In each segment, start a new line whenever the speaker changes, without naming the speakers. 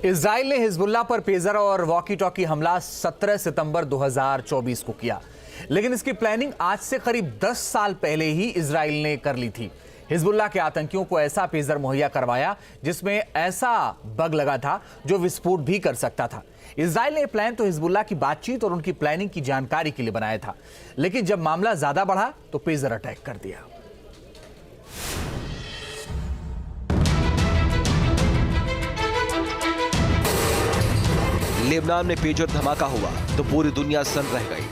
Israel ने Hezbollah पर pager और वॉकी टॉकी हमला 17 सितंबर 2024 को किया, लेकिन इसकी प्लानिंग आज से करीब 10 साल पहले ही इजराइल ने कर ली थी। हिजबुल्लाह के आतंकियों को ऐसा पेजर मुहैया करवाया जिसमें ऐसा बग लगा था जो विस्फोट भी कर सकता था। इजराइल ने प्लान तो हिजबुल्लाह की बातचीत और उनकी प्लानिंग की जानकारी के लिए बनाया था, लेकिन जब मामला ज्यादा बढ़ा तो पेजर अटैक कर दिया।
लेबनान में पेजर धमाका हुआ तो पूरी दुनिया सन्न रह गई।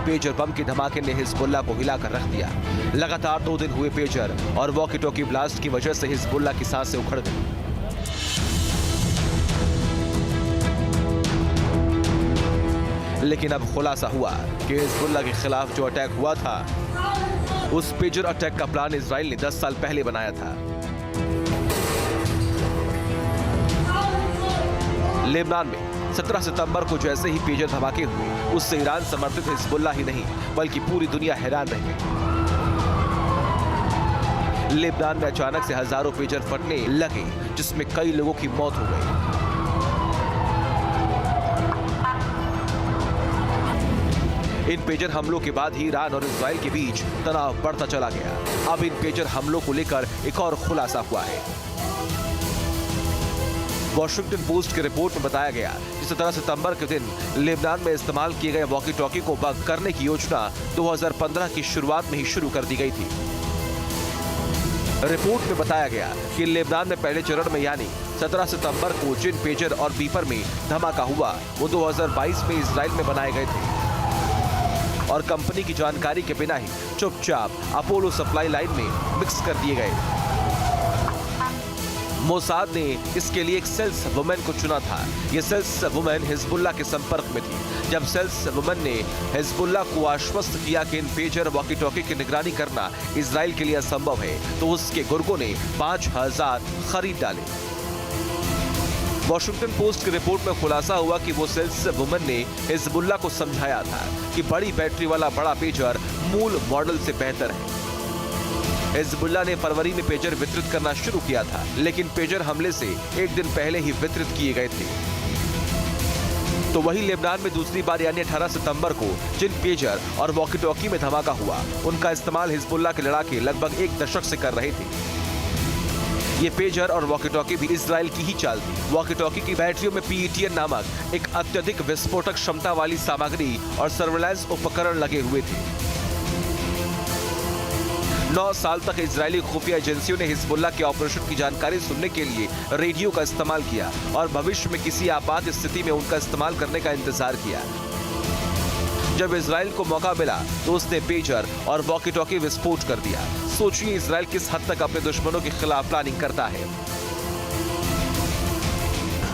पेजर बम के धमाके ने हिजबुल्लाह को हिलाकर रख दिया। लगातार 2 दिन हुए पेजर और वॉकी टॉकी ब्लास्ट की वजह से हिजबुल्लाह की सांसें उखड़ गई। लेकिन अब खुलासा हुआ कि हिजबुल्लाह के खिलाफ जो अटैक हुआ था, उस पेजर अटैक का प्लान इजराइल ने 10 साल पहले बनाया था। लेबनान में 17 सितंबर को जैसे ही पेजर धमाके हुए, उससे ईरान समर्थित हिजबुल्लाह ही नहीं बल्कि पूरी दुनिया हैरान रह गई। लेबनान में अचानक से हजारों पेजर फटने लगे, जिसमें कई लोगों की मौत हो गई। इन पेजर हमलों के बाद ही ईरान और इजराइल के बीच तनाव बढ़ता चला गया। अब इन पेजर हमलों को लेकर एक और खुलासा हुआ है। वॉशिंगटन पोस्ट की रिपोर्ट में बताया गया कि 17 सितंबर के दिन लेबनान में इस्तेमाल किए गए वॉकी टॉकी को बग करने की योजना 2015 की शुरुआत में ही शुरू कर दी गई थी। रिपोर्ट में बताया गया कि लेबनान में पहले चरण में यानी 17 सितंबर को जिन पेजर और बीपर में धमाका हुआ, वो 2022 में इजराइल में बनाए गए थे और कंपनी की जानकारी के बिना ही चुपचाप अपोलो सप्लाई लाइन में मिक्स कर दिए गए। मोसाद ने इसके लिए एक सेल्स वुमेन को चुना था। यह सेल्स वुमेन हिजबुल्लाह के संपर्क में थी। जब सेल्स वुमेन ने हिजबुल्लाह को आश्वस्त किया कि इन पेजर वॉकी टॉकी की निगरानी करना इजराइल के लिए असंभव है, तो उसके गुर्गों ने 5000 खरीद डाले। वॉशिंगटन पोस्ट की रिपोर्ट में खुलासा हुआ कि वो सेल्स वुमेन ने हिजबुल्लाह को समझाया था कि बड़ी बैटरी वाला बड़ा पेजर मूल मॉडल से बेहतर है। हिजबुल्लाह ने फरवरी में पेजर वितरित करना शुरू किया था, लेकिन पेजर हमले से एक दिन पहले ही वितरित किए गए थे। तो वही लेबनान में दूसरी बार यानी 18 सितंबर को जिन पेजर और वॉकी टॉकी में धमाका हुआ, उनका इस्तेमाल हिजबुल्लाह के लड़ाके लगभग 1 दशक से कर रहे थे। ये पेजर और वॉकी टॉकी भी इजराइल की ही चाल थी। वॉकी टॉकी की बैटरियों में PETN नामक एक अत्यधिक विस्फोटक क्षमता वाली सामग्री और सर्विलांस उपकरण लगे हुए थे। 9 साल तक इजरायली खुफिया एजेंसियों ने हिजबुल्लाह के ऑपरेशन की जानकारी सुनने के लिए रेडियो का इस्तेमाल किया और भविष्य में किसी आपात स्थिति में उनका इस्तेमाल करने का इंतजार किया। जब इजराइल को मौका मिला तो उसने पेजर और वॉकी टॉकी विस्फोट कर दिया। सोचिए इजराइल किस हद तक अपने दुश्मनों के खिलाफ प्लानिंग करता है।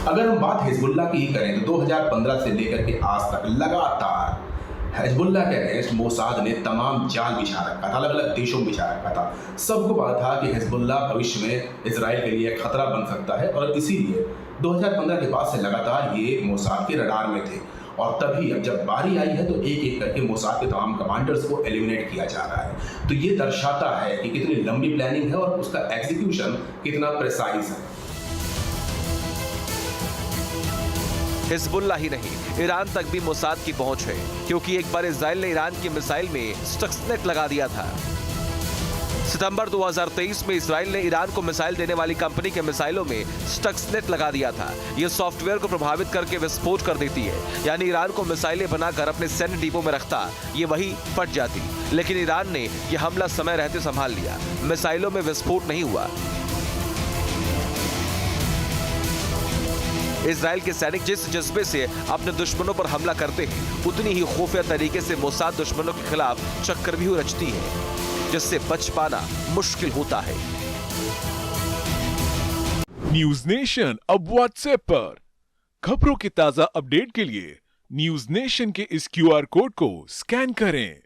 अगर हम बात हिजबुल्लाह की ही करें तो 2015 से लेकर के आज तक लगातार हिजबुल्लाह के अगेंस्ट मोसाद ने तमाम जाल बिछा रखा था, अलग अलग देशों में बिछा रखा था। सबको पता था कि हिजबुल्लाह भविष्य में इजराइल के लिए खतरा बन सकता है और इसीलिए 2015 के बाद से लगातार ये मोसाद के रडार में थे। और तभी अब जब बारी आई है तो एक एक करके मोसाद के तमाम कमांडर्स को एलिमिनेट किया जा रहा है। तो ये दर्शाता है कि कितनी लंबी प्लानिंग है और उसका एग्जीक्यूशन कितना प्रिसाइज है।
हिजबुल्लाह ही नहीं, ईरान तक भी मोसाद की पहुंच है, क्योंकि एक बार इजराइल ने ईरान की मिसाइल में स्टक्सनेट लगा दिया था। सितंबर 2023 में इजराइल ने ईरान को मिसाइल देने वाली कंपनी के मिसाइलों में स्टक्सनेट लगा दिया था। यह सॉफ्टवेयर को प्रभावित करके विस्फोट कर देती है, यानी ईरान को मिसाइलें बनाकर अपने सैन्य डिपो में रखता, ये वही फट जाती। लेकिन ईरान ने यह हमला समय रहते संभाल लिया। मिसाइलों में विस्फोट नहीं हुआ। इजराइल के सैनिक जिस जज्बे से अपने दुश्मनों पर हमला करते हैं, उतनी ही खुफिया तरीके से मोसाद दुश्मनों के खिलाफ चक्रव्यूह रचती है, जिससे बच पाना मुश्किल होता है।
न्यूज नेशन अब व्हाट्सएप पर खबरों की ताजा अपडेट के लिए न्यूज नेशन के इस QR कोड को स्कैन करें।